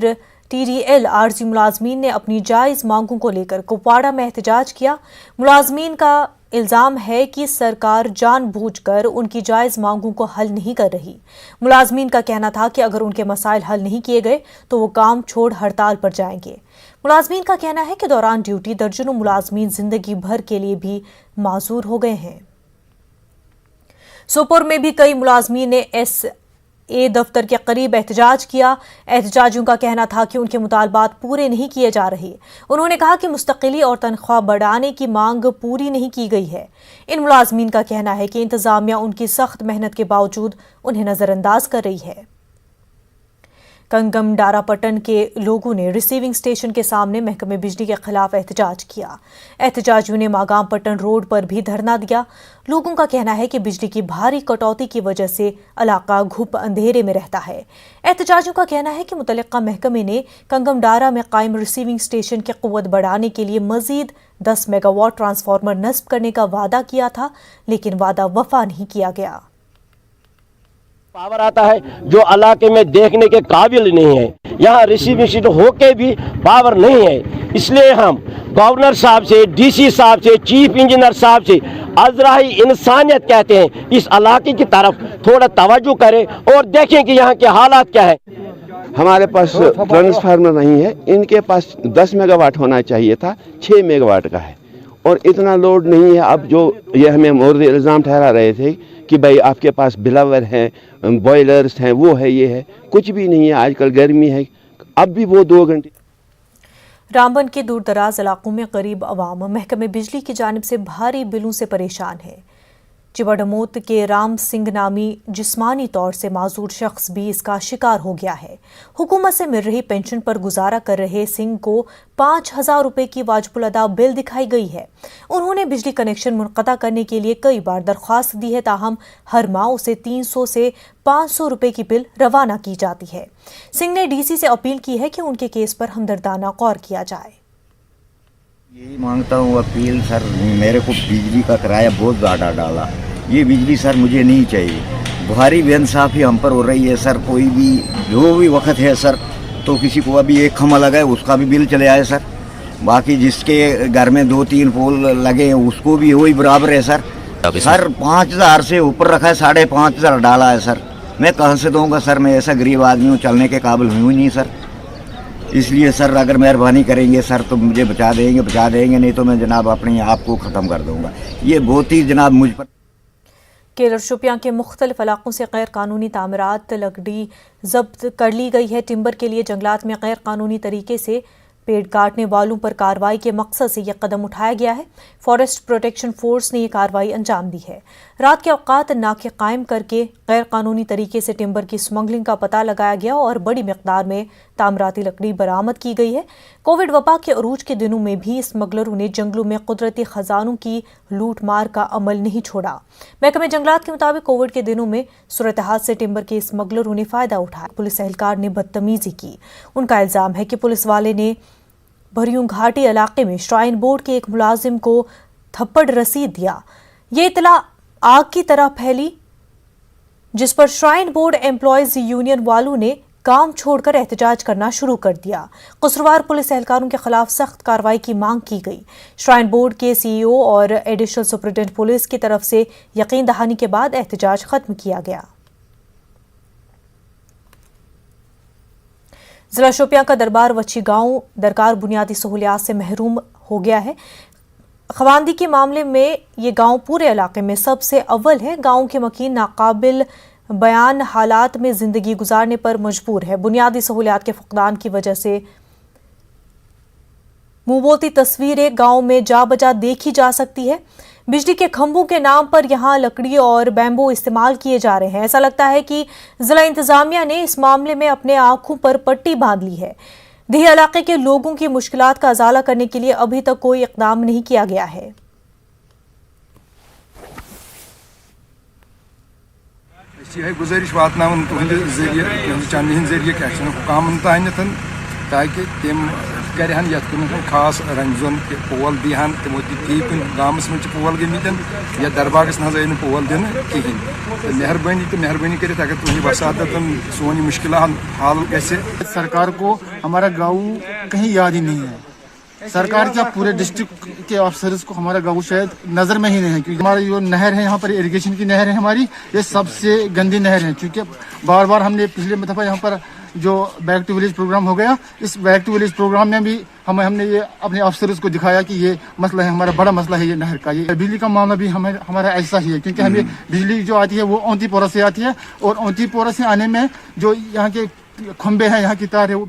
Speaker 1: ٹی ڈی ایل عارضی ملازمین نے اپنی جائز مانگوں کو لے کر کپواڑہ میں احتجاج کیا۔ ملازمین کا الزام ہے کہ سرکار جان بوجھ کر ان کی جائز مانگوں کو حل نہیں کر رہی۔ ملازمین کا کہنا تھا کہ اگر ان کے مسائل حل نہیں کیے گئے تو وہ کام چھوڑ ہڑتال پر جائیں گے۔ ملازمین کا کہنا ہے کہ دوران ڈیوٹی درجنوں ملازمین زندگی بھر کے لیے بھی معذور ہو گئے ہیں۔ سوپور میں بھی کئی ملازمین نے ایس اے دفتر کے قریب احتجاج کیا۔ احتجاجیوں کا کہنا تھا کہ ان کے مطالبات پورے نہیں کیے جا رہے۔ انہوں نے کہا کہ مستقلی اور تنخواہ بڑھانے کی مانگ پوری نہیں کی گئی ہے۔ ان ملازمین کا کہنا ہے کہ انتظامیہ ان کی سخت محنت کے باوجود انہیں نظر انداز کر رہی ہے۔ کنگم ڈارا پٹن کے لوگوں نے ریسیونگ اسٹیشن کے سامنے محکمہ بجلی کے خلاف احتجاج کیا۔ احتجاجیوں نے ماگام پٹن روڈ پر بھی دھرنا دیا۔ لوگوں کا کہنا ہے کہ بجلی کی بھاری کٹوتی کی وجہ سے علاقہ گھپ اندھیرے میں رہتا ہے۔ احتجاجیوں کا کہنا ہے کہ متعلقہ محکمے نے کنگم ڈارا میں قائم ریسیونگ اسٹیشن کی قوت بڑھانے کے لیے مزید 10 میگا واٹ ٹرانسفارمر نصب کرنے کا وعدہ کیا تھا، لیکن وعدہ وفا نہیں کیا گیا۔
Speaker 14: پاور آتا ہے جو علاقے میں دیکھنے کے قابل نہیں ہے، یہاں ریسیونگ سیٹ ہو کے بھی پاور نہیں ہے۔ اس لیے ہم گورنر صاحب سے، ڈی سی صاحب سے، چیف انجینئر صاحب سے ازرائے انسانیت کہتے ہیں، اس علاقے کی طرف تھوڑا توجہ کریں اور دیکھیں کہ یہاں کے حالات کیا ہے۔
Speaker 15: ہمارے پاس ٹرانسفارمر نہیں ہے، ان کے پاس 10 میگا واٹ ہونا چاہیے تھا، 6 میگا واٹ کا ہے، اور اتنا لوڈ نہیں ہے۔ اب جو یہ ہمیں مورد الزام ٹھہرا رہے تھے کہ بھائی آپ کے پاس بلاور ہیں، بوائلرز ہیں، وہ ہے، یہ ہے، کچھ بھی نہیں ہے۔ آج کل گرمی ہے، اب بھی وہ 2 گھنٹے۔
Speaker 1: رامبن کے دور دراز علاقوں میں غریب عوام محکمہ بجلی کی جانب سے بھاری بلوں سے پریشان ہے۔ چبڑموت کے رام سنگھ نامی جسمانی طور سے معذور شخص بھی اس کا شکار ہو گیا ہے۔ حکومت سے مل رہی پینشن پر گزارا کر رہے سنگھ کو 5,000 روپے کی واجب الادا بل دکھائی گئی ہے۔ انہوں نے بجلی کنیکشن منقطع کرنے کے لیے کئی بار درخواست دی ہے، تاہم ہر ماہ اسے 300 سے 500 روپے کی بل روانہ کی جاتی ہے۔ سنگھ نے ڈی سی سے اپیل کی ہے کہ ان کے کیس پر ہمدردانہ غور کیا جائے۔
Speaker 16: یہی مانگتا ہوں اپیل سر، میرے کو بجلی کا کرایہ بہت زیادہ ڈالا، یہ بجلی سر مجھے نہیں چاہیے۔ بھاری بے انصافی ہم پر ہو رہی ہے سر، کوئی بھی جو بھی وقت ہے سر تو کسی کو ابھی ایک کھمبا لگا ہے اس کا بھی بل چلے آئے سر، باقی جس کے گھر میں 2-3 پول لگے ہیں اس کو بھی وہی برابر ہے سر۔ سر 5,000 سے اوپر رکھا ہے، 5,500 ڈالا ہے سر، میں کہاں سے دوں گا سر؟ میں ایسا غریب آدمی ہوں، چلنے کے قابل ہوں ہی نہیں سر۔ اس لیے سر اگر مہربانی کریں گے سر تو مجھے بچا دیں گے، نہیں تو میں جناب اپنے آپ کو ختم کر دوں گا۔ یہ بہت ہی جناب مجھ پر۔
Speaker 1: کیلر شوپیاں کے مختلف علاقوں سے غیر قانونی تعمیرات لکڑی ضبط کر لی گئی ہے۔ ٹمبر کے لیے جنگلات میں غیر قانونی طریقے سے پیڑ کاٹنے والوں پر کارروائی کے مقصد سے یہ قدم اٹھایا گیا ہے۔ فارسٹ پروٹیکشن فورس نے یہ کارروائی انجام دی ہے۔ رات کے اوقات ناکے قائم کر کے غیر قانونی طریقے سے ٹمبر کی سمگلنگ کا پتہ لگایا گیا اور بڑی مقدار میں تعمیراتی لکڑی برآمد کی گئی ہے۔ کووڈ وبا کے عروج کے دنوں میں بھی اسمگلروں نے جنگلوں میں قدرتی خزانوں کی لوٹ مار کا عمل نہیں چھوڑا۔ محکمہ جنگلات کے مطابق کووڈ کے دنوں میں صورتحال سے ٹمبر کے اسمگلروں نے فائدہ اٹھایا۔ پولیس اہلکار نے بدتمیزی کی۔ ان کا الزام ہے کہ پولیس والے نے بھریوں گھاٹی علاقے میں شرائن بورڈ کے ایک ملازم کو تھپڑ رسید دیا۔ یہ اطلاع آگ کی طرح پھیلی جس پر شرائن بورڈ ایمپلائیز یونین والوں نے کام چھوڑ کر احتجاج کرنا شروع کر دیا۔ قصوروار پولیس اہلکاروں کے خلاف سخت کارروائی کی مانگ کی گئی۔ شرائن بورڈ کے سی ای او اور ایڈیشنل سپرنٹینڈنٹ پولیس کی طرف سے یقین دہانی کے بعد احتجاج ختم کیا گیا۔ ضلع شوپیاں کا دربار وچھی گاؤں درکار بنیادی سہولیات سے محروم ہو گیا ہے۔ خواندگی کے معاملے میں یہ گاؤں پورے علاقے میں سب سے اول ہے۔ گاؤں کے مکین ناقابل بیان حالات میں زندگی گزارنے پر مجبور ہے۔ بنیادی سہولیات کے فقدان کی وجہ سے منہ بولتی تصویریں گاؤں میں جا بجا دیکھی جا سکتی ہے۔ بجلی کے کھمبوں کے نام پر یہاں لکڑی اور بیمبو استعمال کیے جا رہے ہیں۔ ایسا لگتا ہے کہ ضلع انتظامیہ نے اس معاملے میں اپنے آنکھوں پر پٹی باندھ لی ہے۔ دیہی علاقے کے لوگوں کی مشکلات کا ازالہ کرنے کے لیے ابھی تک کوئی اقدام نہیں کیا گیا ہے۔
Speaker 17: گزارش واتن تہذیب چینل ذریعے حکام تانیت تاکہ تم करहन यथ कुन खास रंगजोन पोल दिहन तमो दी कुन गामस में पोल गमितन या दरबागस न जाइन पोल दिन कहीं तो मेहरबानी करित अगर तुम वसादतन सोनी मुश्किल हाल कैसे।
Speaker 18: सरकार को हमारा गाँव कहीं याद ही नहीं है, सरकार क्या पूरे डिस्ट्रिक्ट के ऑफिसर्स को हमारा गाँव शायद नज़र में ही नहीं है, क्योंकि हमारी जो नहर है यहाँ पर इरिगेशन की नहर है हमारी, ये सबसे गंदी नहर है। क्योंकि बार बार हमने पिछले दफ़ा यहाँ पर जो बैक टू विलेज प्रोग्राम हो गया, इस बैक टू विलेज प्रोग्राम में भी हमने ये अपने ऑफिसर्स को दिखाया कि ये मसला है, हमारा बड़ा मसला है ये नहर का। ये बिजली का मामला भी हमारा ऐसा ही है, क्योंकि हमें बिजली जो आती है वो औंतीपोरा से आती है, और औंतीपोरा से आने में जो यहाँ के खंबे हैं, यहाँ की तार है, वो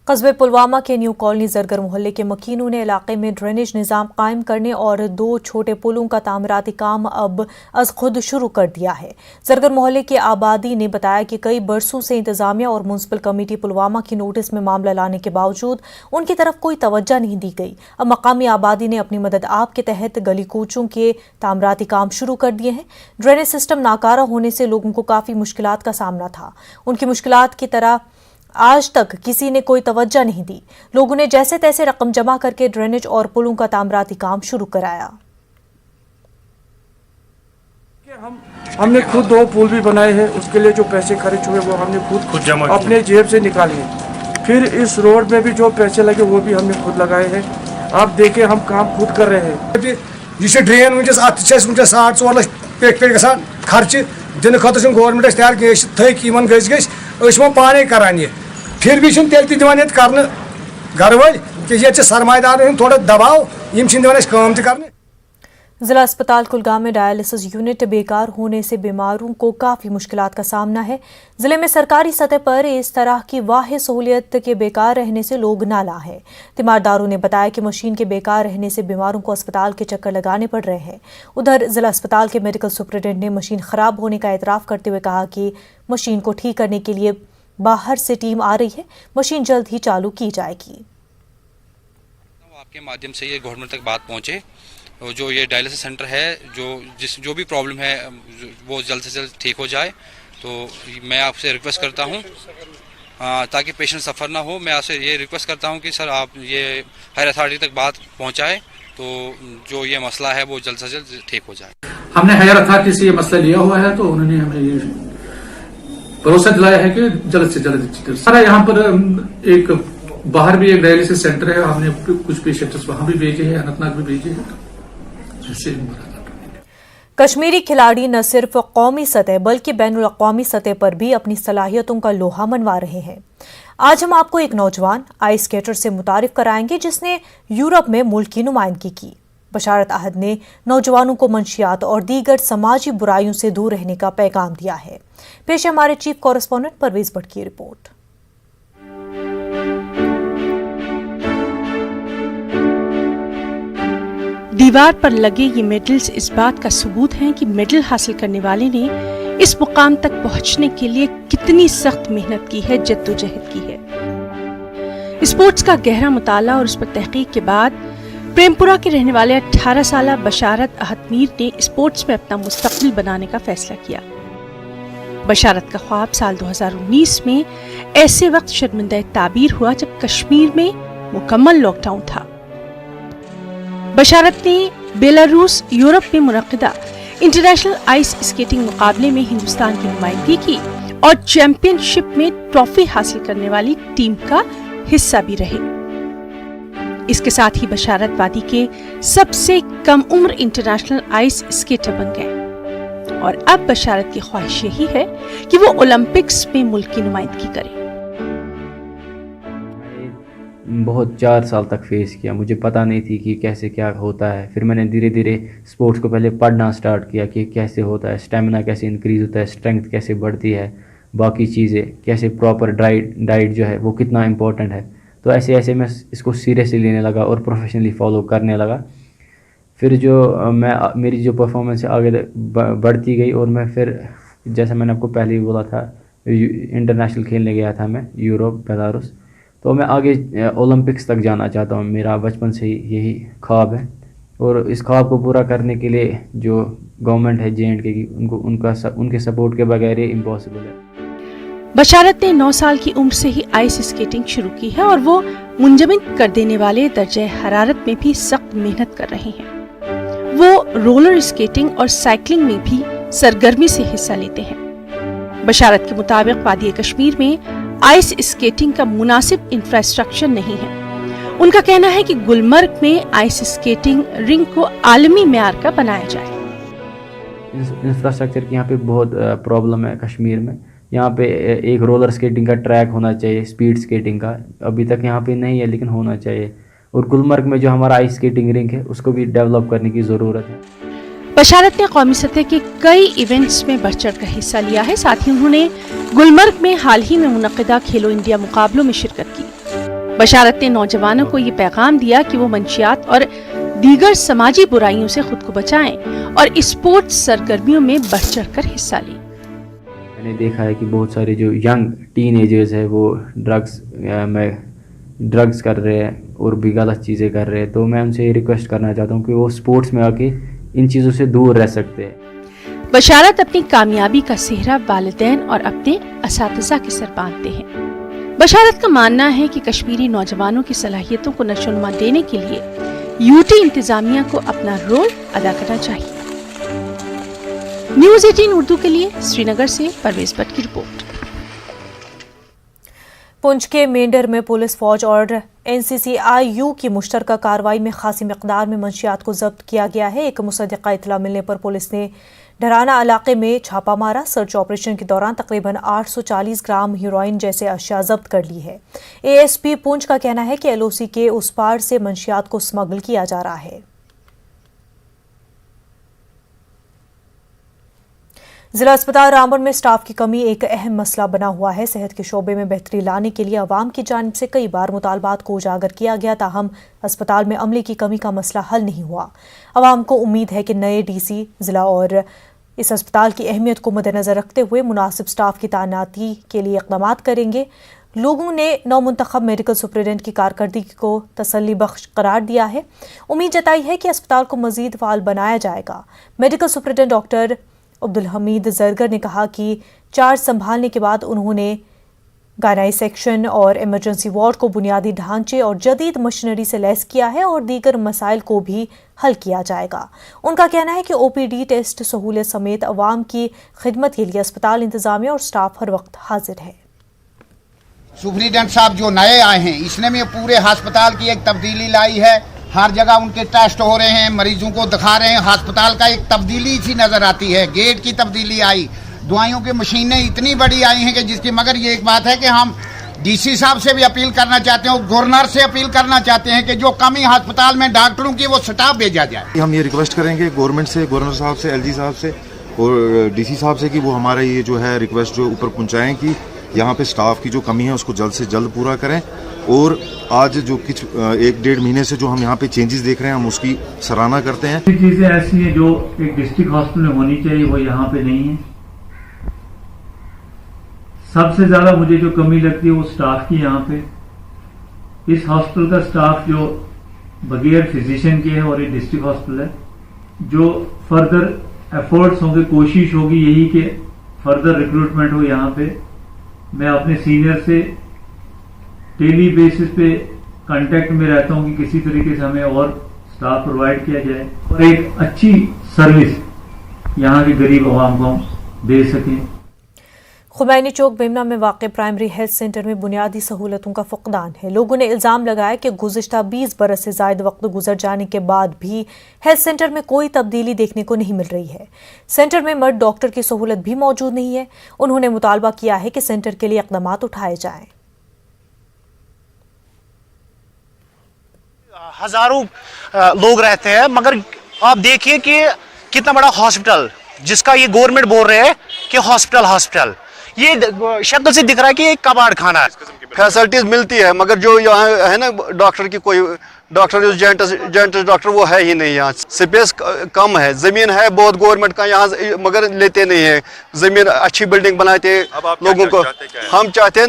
Speaker 1: कस्बे पुलवामा के न्यू कॉलोनी जरगर मोहल्ले के मकीनों ने इलाके में ड्रेनेज निज़ाम कायम करने और 2 छोटे पुलों का तामीराती काम अब अज खुद शुरू कर दिया है। जरगर मोहल्ले की आबादी ने बताया कि कई बरसों से इंतजामिया और म्यूनसिपल कमेटी पुलवामा की नोटिस में मामला लाने के बावजूद उनकी तरफ कोई तवज्जो नहीं दी गई। अब मकामी आबादी ने अपनी मदद आप के तहत गली कूचों के तामीराती काम शुरू कर दिए हैं। ड्रेनेज सिस्टम नाकारा होने से लोगों को काफ़ी मुश्किलात का सामना था। उनकी मुश्किलात की तरह आज तक किसी ने कोई तवज्जो नहीं दी। लोगों ने जैसे तैसे रकम जमा करके ड्रेनेज और पुलों का तामीराती काम शुरू कराया।
Speaker 18: हमने खुद 2 पुल भी बनाए हैं, उसके लिए जो पैसे खर्च हुए वो हमने खुद जमा अपने जेब से निकाले। फिर इस रोड में भी जो पैसे लगे वो भी हमने खुद लगाए हैं। आप देखें हम काम खुद कर रहे हैं।
Speaker 19: ये ड्रेन वुंकस अत 4.5 लाख पे गसान खर्च दिन खतर गवर्नमेंट तैयार थन गो पाने करान ये, फिर भी तेल दिवान कर घर वाल कि ये सरमादार थोड़ा दबाव यम दिवान काम करने।
Speaker 1: जिला अस्पताल कुलगाम में डायलिसिस यूनिट बेकार होने से बीमारों को काफ़ी मुश्किलात का सामना है। जिले में सरकारी सतह पर इस तरह की वाहिद सहूलियत के बेकार रहने से लोग नाला हैं। तीमारदारों ने बताया कि मशीन के बेकार रहने से बीमारों को अस्पताल के चक्कर लगाने पड़ रहे हैं। उधर जिला अस्पताल के मेडिकल सुपरिटेंडेंट ने मशीन खराब होने का एतराफ़ करते हुए कहा कि मशीन को ठीक करने के लिए बाहर से टीम आ रही है, मशीन जल्द ही चालू की जाएगी।
Speaker 20: आपके माध्यम से ये गवर्नमेंट तक बात पहुँचे, जो ये डायलिसिस सेंटर है जो भी प्रॉब्लम है वो जल्द से जल्द ठीक हो जाए। तो मैं आपसे रिक्वेस्ट करता हूँ ताकि पेशेंट सफ़र ना हो, मैं आपसे ये रिक्वेस्ट करता हूँ कि सर आप ये हायर अथॉरिटी तक बात पहुँचाएँ तो जो ये मसला है वो जल्द से जल्द ठीक हो जाए।
Speaker 21: हमने हायर अथॉरिटी से ये मसला लिया हुआ है, तो उन्होंने हमें ये भरोसा दिलाया है कि जल्द से जल्द सारा यहाँ पर एक बाहर भी एक डायलिसिस सेंटर है, हमने कुछ पेशेंट्स वहाँ भी भेजे हैं, अनंतनाग भी भेजे हैं।
Speaker 1: कश्मीरी खिलाड़ी न सिर्फ कौमी सतह बल्कि बैनुल अक़वामी सतह पर भी अपनी सलाहियतों का लोहा मनवा रहे हैं। आज हम आपको एक नौजवान आइस स्केटर से मुतारिफ कराएंगे जिसने यूरोप में मुल्क की नुमाइंदगी की। बशारत अहद ने नौजवानों को मंशियात और दीगर समाजी बुराइयों से दूर रहने का पैगाम दिया है। पेश हमारे चीफ कॉरेस्पॉन्डेंट परवेज भट्ट की रिपोर्ट।
Speaker 3: दीवार पर लगे ये मेडल्स इस बात का सबूत हैं कि मेडल हासिल करने वाले ने इस मुकाम तक पहुंचने के लिए कितनी सख्त मेहनत की है, जद्दोजहद की है। स्पोर्ट्स का गहरा मुताला और उस पर तहकीक के बाद प्रेमपुरा के रहने वाले 18 साल बशारत अहद मीर ने स्पोर्ट्स में अपना मुस्तकबिल बनाने का फैसला किया। बशारत का ख्वाब साल 2019 में ऐसे वक्त शर्मिंदा ताबीर हुआ जब कश्मीर में मुकम्मल लॉकडाउन था। बशारत ने बेलारूस यूरोप में मुनक़िदा इंटरनेशनल आइस स्केटिंग मुकाबले में हिंदुस्तान की नुमाइंदगी की और चैंपियनशिप में ट्रॉफी हासिल करने वाली टीम का हिस्सा भी रहे। इसके साथ ही बशारत वादी के सबसे कम उम्र इंटरनेशनल आइस स्केटर बन गए और अब बशारत की ख्वाहिश यही है कि वो ओलंपिक्स में मुल्क की नुमाइंदगी करे।
Speaker 22: बहुत 4 साल तक फेस किया, मुझे पता नहीं थी कि कैसे क्या होता है। फिर मैंने धीरे धीरे स्पोर्ट्स को पहले पढ़ना स्टार्ट किया कि कैसे होता है, स्टेमिना कैसे इंक्रीज़ होता है, स्ट्रेंथ कैसे बढ़ती है, बाकी चीज़ें कैसे, प्रॉपर डाइट जो है वो कितना इम्पोर्टेंट है। तो ऐसे ऐसे मैं इसको सीरियसली लेने लगा और प्रोफेशनली फॉलो करने लगा। फिर जो मेरी जो परफॉर्मेंस है आगे बढ़ती गई और मैं फिर जैसा मैंने आपको पहले ही बोला था इंटरनेशनल खेलने गया था मैं यूरोप बेलारूस, तो मैं आगे ओलंपिक्स तक जाना चाहता हूँ। मेरा बचपन से ही यही ख्वाब है और इस ख्वाब को पूरा करने के लिए जो गवर्नमेंट है J&K की उनके सपोर्ट के बगैर ये इम्पॉसिबल है।
Speaker 3: बशारत ने 9 साल की उम्र से ही आइस स्केटिंग शुरू की है और वो मुंजमद कर देने वाले दर्जे हरारत में भी सख्त मेहनत कर रहे हैं। वो रोलर स्केटिंग और साइकिलिंग में भी सरगर्मी से हिस्सा लेते हैं। बशारत के मुताबिक वादी कश्मीर में आइस स्केटिंग का मुनासिब इंफ्रास्ट्रक्चर नहीं है। उनका कहना है कि गुलमर्ग में आइस स्केटिंग रिंग को आलमी मेयार का बनाया जाए।
Speaker 22: इंफ्रास्ट्रक्चर की यहाँ पे बहुत प्रॉब्लम है कश्मीर में। यहाँ पे एक रोलर स्केटिंग का ट्रैक होना चाहिए, स्पीड स्केटिंग का अभी तक यहाँ पे नहीं है, लेकिन होना चाहिए। और गुलमर्ग में जो हमारा आइस स्केटिंग रिंग है उसको भी डेवलप करने की ज़रूरत है।
Speaker 3: बशारत ने कौमी सतह के कई इवेंट्स में बढ़ चढ़ कर हिस्सा लिया है। साथ ही उन्होंने गुलमर्ग में हाल ही में मुनक़िदा खेलो इंडिया मुकाबलों में शिरकत की। बशारत ने नौजवानों को ये पैगाम दिया कि वो मंशियात और दीगर समाजी बुराइयों से खुद को बचाएं और स्पोर्ट्स सरगर्मियों में बढ़ चढ़ कर हिस्सा लें।
Speaker 22: मैंने देखा है कि बहुत सारे जो यंग टीनेजर्स है वो ड्रग्स कर रहे हैं और भी गलत चीज़ें कर रहे हैं, तो मैं उनसे रिक्वेस्ट करना चाहता हूँ कि वो स्पोर्ट्स में आके इन चीज़ों से दूर रह सकते हैं।
Speaker 3: बशारत अपनी कामयाबी का सेहरा वालिदैन और अपने असातिज़ा के सर बांधते हैं। बशारत का मानना है कि कश्मीरी नौजवानों की सलाहियतों को नशोनुमा देने के लिए यूटी इंतजामिया को अपना रोल अदा करना चाहिए। न्यूज़ 18 उर्दू के लिए श्रीनगर से परवेज भट्ट की रिपोर्ट।
Speaker 1: पुंछ के मेंढर में पुलिस फौज और NCCIU की मुश्तरका कार्रवाई में खासी मिकदार में मंशियात को जब्त किया गया है। एक मुसद्दिका इतला मिलने पर पुलिस ने ढराना इलाके में छापा मारा। सर्च ऑपरेशन के दौरान तकरीबन 840 ग्राम हीरोइन जैसे अशिया जब्त कर ली है। ASP पुंछ का कहना है कि LOC के उस पार से मंशियात को स्मगल किया जा रहा है। जिला अस्पताल रामबन में स्टाफ की कमी एक अहम मसला बना हुआ है। सेहत के शोबे में बेहतरी लाने के लिए अवाम की जानिब से कई बार मुतालबात को उजागर किया गया, ताहम अस्पताल में अमले की कमी का मसला हल नहीं हुआ। अवाम को उम्मीद है कि नए DC जिला और इस अस्पताल की अहमियत को मद्देनजर रखते हुए मुनासिब स्टाफ की तैनाती के लिए इक़दाम करेंगे। लोगों ने नौमुंतखब मेडिकल सुपरिटेंडेंट की कारकर्दगी को तसल्ली बख्श करार दिया है। उम्मीद जताई है कि अस्पताल को मजीद फाल बनाया जाएगा। Medical superintendent doctor Abdul Hamid Zargar ने कहा कि चार्ज संभालने के बाद उन्होंने गायनाई सेक्शन और इमरजेंसी वार्ड को बुनियादी ढांचे और जदीद मशीनरी से लैस किया है और दीगर मसाइल को भी हल किया जाएगा। उनका कहना है कि OPD टेस्ट सहूलियत समेत अवाम की खिदमत के लिए अस्पताल इंतजामिया और स्टाफ हर वक्त हाजिर है।
Speaker 2: सुपरिटेंडेंट साहब जो नए आए हैं इसने में पूरे अस्पताल की एक तब्दीली लाई है। हर जगह उनके टेस्ट हो रहे हैं, मरीजों को दिखा रहे हैं। अस्पताल का एक तब्दीली सी नजर आती है। गेट की तब्दीली आई, दवाइयों की मशीनें इतनी बड़ी आई हैं कि जिसकी, मगर ये एक बात है कि हम DC साहब से भी अपील करना चाहते हैं और गवर्नर से अपील करना चाहते हैं कि जो कमी अस्पताल में डॉक्टरों की वो स्टाफ भेजा जाए।
Speaker 4: हम ये रिक्वेस्ट करेंगे गवर्नमेंट से, गवर्नर साहब से, LG साहब से और DC साहब से कि वो हमारा ये जो है रिक्वेस्ट जो ऊपर पहुँचाएँ कि यहाँ पे स्टाफ की जो कमी है उसको जल्द से जल्द पूरा करें। और आज जो कुछ 1-1.5 महीने से जो हम यहाँ पे चेंजेस देख रहे हैं हम उसकी सराहना करते हैं।
Speaker 23: चीजें ऐसी हैं जो एक डिस्ट्रिक्ट हॉस्पिटल में होनी चाहिए वो यहाँ पे नहीं है। सबसे ज्यादा मुझे जो कमी लगती है वो स्टाफ की। यहाँ पे इस हॉस्पिटल का स्टाफ जो बगैर फिजिशियन के है और ये डिस्ट्रिक्ट हॉस्पिटल है, जो फर्दर एफर्ट्स होंगे, कोशिश होगी यही कि फर्दर रिक्रूटमेंट हो यहाँ पे। मैं अपने सीनियर से डेली बेसिस पे कांटेक्ट में रहता हूँ कि किसी तरीके से हमें और स्टाफ प्रोवाइड किया जाए और एक अच्छी सर्विस यहाँ के गरीब आवाम को दे सकें।
Speaker 1: खुमैनी चौक बेमना में वाक़ प्राइमरी हेल्थ सेंटर में बुनियादी सहूलतों का फुकदान है। लोगों ने इल्ज़ाम लगाया कि गुज़िश्ता 20 बरस से ज़ायद वक्त गुजर जाने के बाद भी हेल्थ सेंटर में कोई तब्दीली देखने को नहीं मिल रही है। सेंटर में मर्द डॉक्टर की सहूलत भी मौजूद नहीं है। उन्होंने मुतालबा किया है कि सेंटर के लिए इक़दाम उठाए जाएं।
Speaker 24: हजारों लोग रहते हैं, मगर आप देखिए कि कितना बड़ा हॉस्पिटल जिसका ये गवर्नमेंट बोल रहे हैं कि हॉस्पिटल, ये शक्ल से दिख रहा है कि एक कबाड़ खाना है।
Speaker 25: फैसिलिटीज मिलती है मगर जो यहाँ है ना डॉक्टर की कोई डॉक्टर जेंट्स डॉक्टर वो है ही नहीं। यहाँ स्पेस कम है, जमीन है बहुत गवर्नमेंट का यहाँ मगर लेते नहीं है। जमीन अच्छी बिल्डिंग बनाते लोगों को। हम चाहते हैं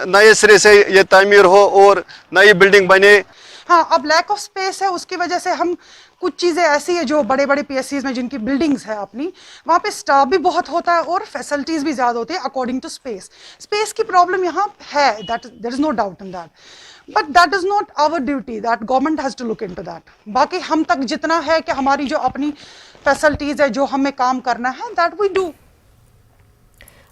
Speaker 25: नए सिरे से ये तामीर हो और नई बिल्डिंग बने।
Speaker 26: हाँ, अब लैक ऑफ स्पेस है, उसकी वजह से हम कुछ चीज़ें ऐसी है जो बड़े बड़े PSCs में जिनकी बिल्डिंग्स है अपनी, वहाँ पे स्टाफ भी बहुत होता है और फैसिलिटीज़ भी ज़्यादा होती है अकॉर्डिंग टू स्पेस की प्रॉब्लम यहाँ है, there is no doubt in that. But that is not our duty, that government has to look into that. बाकी हम तक जितना है कि हमारी जो अपनी फैसिलिटीज़ है, जो हमें काम करना है, दैट वी डू.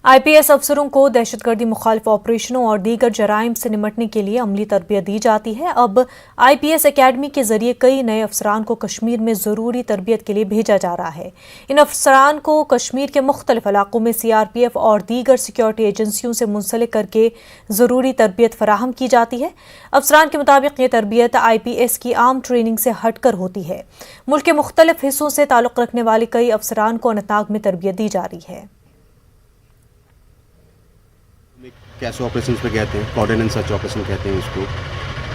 Speaker 1: IPS अफसरों को दहशतगर्दी मुखालिफ ऑपरेशनों और दीगर जराइम से निमटने के लिए अमली तरबियत दी जाती है. अब IPS एकेडमी के जरिए कई नए अफसरान को कश्मीर में ज़रूरी तरबियत के लिए भेजा जा रहा है. इन अफसरान को कश्मीर के मुख्तलिफ इलाकों में CRPF और दीगर सिक्योरिटी एजेंसियों से मुंसलिक करके ज़रूरी तरबियत फराहम की जाती है. अफसरान के मुताबिक ये तरबियत IPS की आम ट्रेनिंग से हट कर होती है. मुल्क के मुख्तलिफ हिस्सों से ताल्लुक़ रखने वाले कई अफसरान को अनंतनाग में तरबियत दी जा रही है.
Speaker 5: कैसे ऑपरेशन पे कहते हैं, कॉर्डन एंड सर्च ऑपरेशन कहते हैं उसको.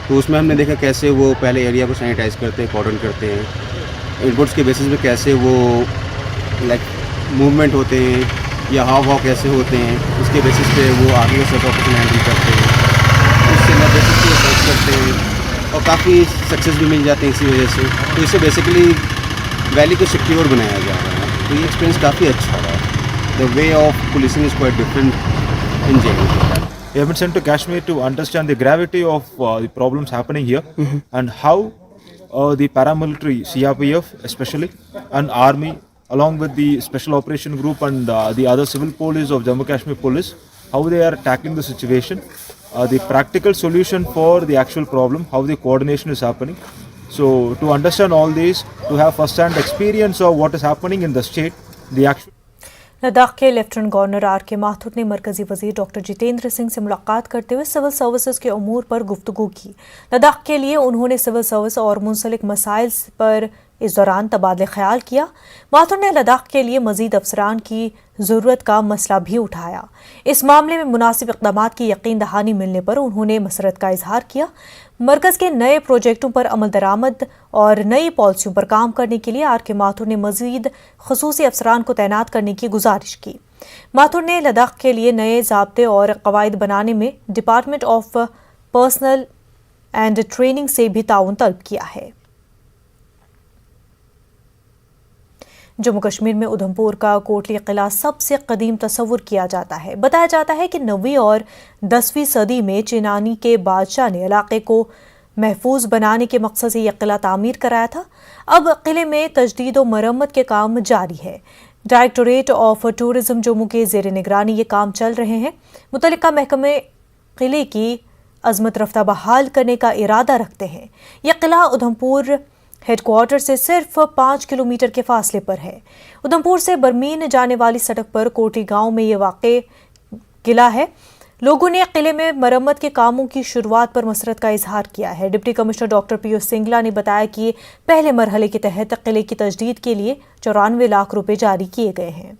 Speaker 5: तो उसमें हमने देखा कैसे वो पहले एरिया को सैनिटाइज करते हैं, कॉर्डन करते हैं, इनपुट्स के बेसिस पे कैसे वो लाइक मूवमेंट होते हैं या हाव भाव कैसे होते हैं, उसके बेसिस पे वो आगे सर्च ऑपरेशन हैंडल करते हैं, उससे बेसिस पे सर्च करते हैं और काफ़ी सक्सेस भी मिल जाते हैं इसी वजह से. तो इससे बेसिकली वैली को सिक्योर बनाया जा रहा है. तो ये एक्सपीरियंस काफ़ी अच्छा रहा है. The way of policing is quite different in jail.
Speaker 6: We have been sent to Kashmir to understand the gravity of the problems happening here and how the paramilitary CRPF especially and army along with the special operation group and the other civil police of Jammu Kashmir police, how they are tackling the situation, the practical solution for the actual problem, how the coordination is happening. So to understand all these, to have first-hand experience of what is happening in the state, the actual
Speaker 1: Ladakh के lieutenant governor R.K. Mathur ने मरकजी वजीर doctor Jitendra Singh से मुलाकात करते हुए civil services के अमूर पर गुफ्तगू की. लद्दाख के लिए उन्होंने सिविल सर्विस और मुंसलिक मसाइल पर इस दौरान तबादले ख्याल किया. माथुर ने लद्दाख के लिए मजीद अफसरान की ज़रूरत का मसला भी उठाया. इस मामले में मुनासिब इक़दामात की यकीन दहानी मिलने पर उन्होंने मसरत का इजहार किया. मरकज़ के नए प्रोजेक्टों पर अमल दरामद और नई पॉलिसियों पर काम करने के लिए R.K. माथुर ने मजीद खसूसी अफसरान को तैनात करने की गुजारिश की. माथुर ने लद्दाख के लिए नए ज़ाब्ते और कवायद बनाने में department of personal and training से भी ताउन तलब किया है. जम्मू कश्मीर में उधमपुर का कोटली किला सबसे कदीम तस्वुर किया जाता है. बताया जाता है कि 9वीं और 10वीं सदी में चीनानी के बादशाह ने इलाके को महफूज बनाने के मकसद से यह किला तामीर कराया था. अब किले में तजदीद व मरम्मत के काम जारी है. डायरेक्टोरेट ऑफ टूरिज्म जम्मू के ज़ेर निगरानी ये काम चल रहे हैं. मुतल्लिका महकमे किले की अजमत रफ्ता बहाल करने का इरादा रखते हैं. यह किला उधमपुर हेडक्वार्टर से सिर्फ 5 किलोमीटर के फासले पर है. उधमपुर से बरमीन जाने वाली सड़क पर कोटी गांव में ये वाक़े किला है. लोगों ने किले में मरम्मत के कामों की शुरुआत पर मसरत का इजहार किया है. Deputy commissioner doctor Piyush Singla ने बताया कि पहले मरहले के तहत किले की तजदीद के लिए 94 लाख रुपए जारी किए गए हैं.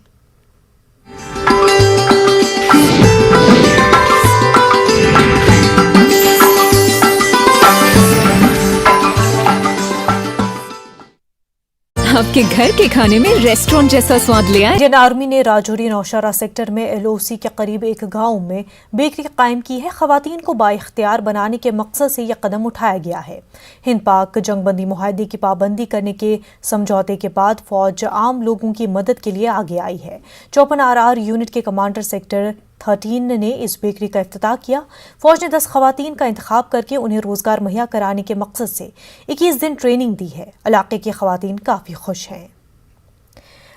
Speaker 7: आपके घर के खाने में रेस्टोरेंट जैसा स्वाद ले आए.
Speaker 1: इंडियन आर्मी ने राजौरी नौशहरा सेक्टर में LOC के करीब एक गांव में बेकरी कायम की है. खवातीन को बाइख्तियार बनाने के मकसद से यह कदम उठाया गया है. हिंद पाक जंगबंदी मुआहदे की पाबंदी करने के समझौते के बाद फौज आम लोगों की मदद के लिए आगे आई है. 54 RR यूनिट के कमांडर सेक्टर 13 ने इस बेकरी का इफ्तिताह किया. फौज ने 10 खवातीन का इंतखाब करके उन्हें रोजगार मुहैया कराने के मकसद से 21 दिन ट्रेनिंग दी है. इलाके की खवातीन काफी खुश हैं.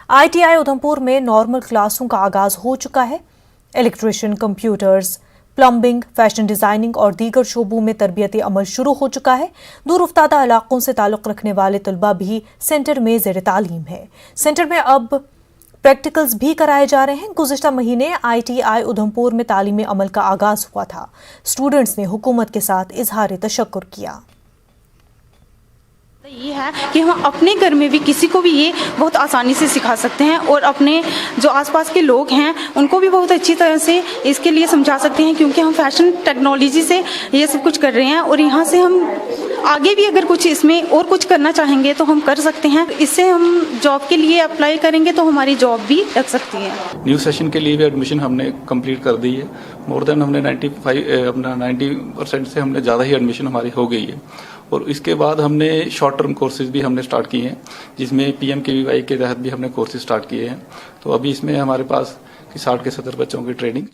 Speaker 1: ITI उधमपुर में नॉर्मल क्लासों का आगाज हो चुका है. Electrician, computers, plumbing, fashion designing और दीगर शोबों में तरबियती अमल शुरू हो चुका है. दूर उफ्तादा इलाकों से ताल्लुक रखने वाले तलबा भी सेंटर में ज़ेर तालीम है. सेंटर में अब प्रैक्टिकल्स भी कराए जा रहे हैं. गुज़िश्ता महीने ITI उधमपुर में तालीमी अमल का आगाज हुआ था. स्टूडेंट्स ने हुकूमत के साथ इजहार तशक्कुर किया.
Speaker 8: ये है कि हम अपने घर में भी किसी को भी ये बहुत आसानी से सिखा सकते हैं और अपने जो आसपास के लोग हैं उनको भी बहुत अच्छी तरह से इसके लिए समझा सकते हैं, क्योंकि हम फैशन टेक्नोलॉजी से ये सब कुछ कर रहे हैं और यहाँ से हम आगे भी अगर कुछ इसमें और कुछ करना चाहेंगे तो हम कर सकते हैं. इससे हम जॉब के लिए अप्लाई करेंगे तो हमारी जॉब भी लग सकती है.
Speaker 9: न्यू सेशन के लिए भी एडमिशन हमने कंप्लीट कर दी है. मोर देन हमने 90% से हमने ज़्यादा ही एडमिशन हमारी हो गई है. और इसके बाद हमने शॉर्ट टर्म कोर्सेज भी हमने स्टार्ट किए हैं, जिसमें PMKVY के तहत भी हमने कोर्सेज स्टार्ट किए हैं. तो अभी इसमें हमारे पास 60 के 70 बच्चों की training.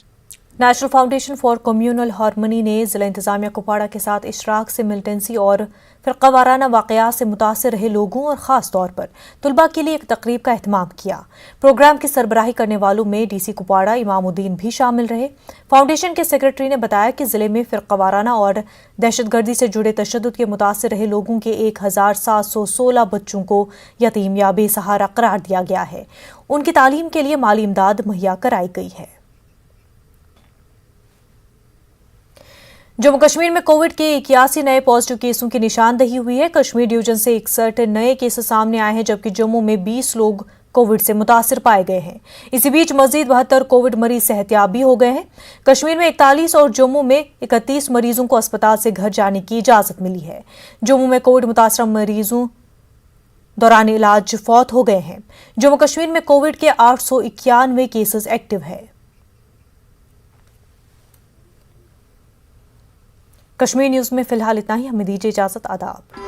Speaker 1: National foundation for communal harmony ने जिला इंतजामिया कुपवाड़ा के साथ इशराक से मिलिटेंसी और फिरकावाराना वाक़यात से मुतासिर रहे लोगों और ख़ास तौर पर तलबा के लिए एक तकरीब का एहतमाम किया। प्रोग्राम की सरबराही करने वालों में DC कुपवाड़ा इमामुद्दीन भी शामिल रहे। फाउंडेशन के सेक्रेटरी ने बताया कि जिले में फिरकावाराना और दहशतगर्दी से जुड़े तशद्दुद के मुतासिर रहे लोगों के 1716 बच्चों को यतीम या बेसहारा करार दिया गया है। उनकी तालीम के लिए माली इमदाद मुहैया कराई गई है। जम्मू कश्मीर में कोविड के 81 नए पॉजिटिव केसों की निशानदही हुई है। कश्मीर डिवीजन से 61 नए केस सामने आए हैं, जबकि जम्मू में 20 लोग कोविड से मुतासिर पाए गए हैं। इसी बीच मजीद 72 कोविड मरीज सेहतियाब भी हो गए हैं। कश्मीर में 41 और जम्मू में 31 मरीजों को अस्पताल से घर जाने की इजाजत मिली है। जम्मू में कोविड मुतासर मरीजों दौरान इलाज फौत हो गए हैं। जम्मू कश्मीर में कोविड के 891 केसेस एक्टिव है। कश्मीर न्यूज में फिलहाल इतना ही। हमें दीजिए इजाजत। आदाब।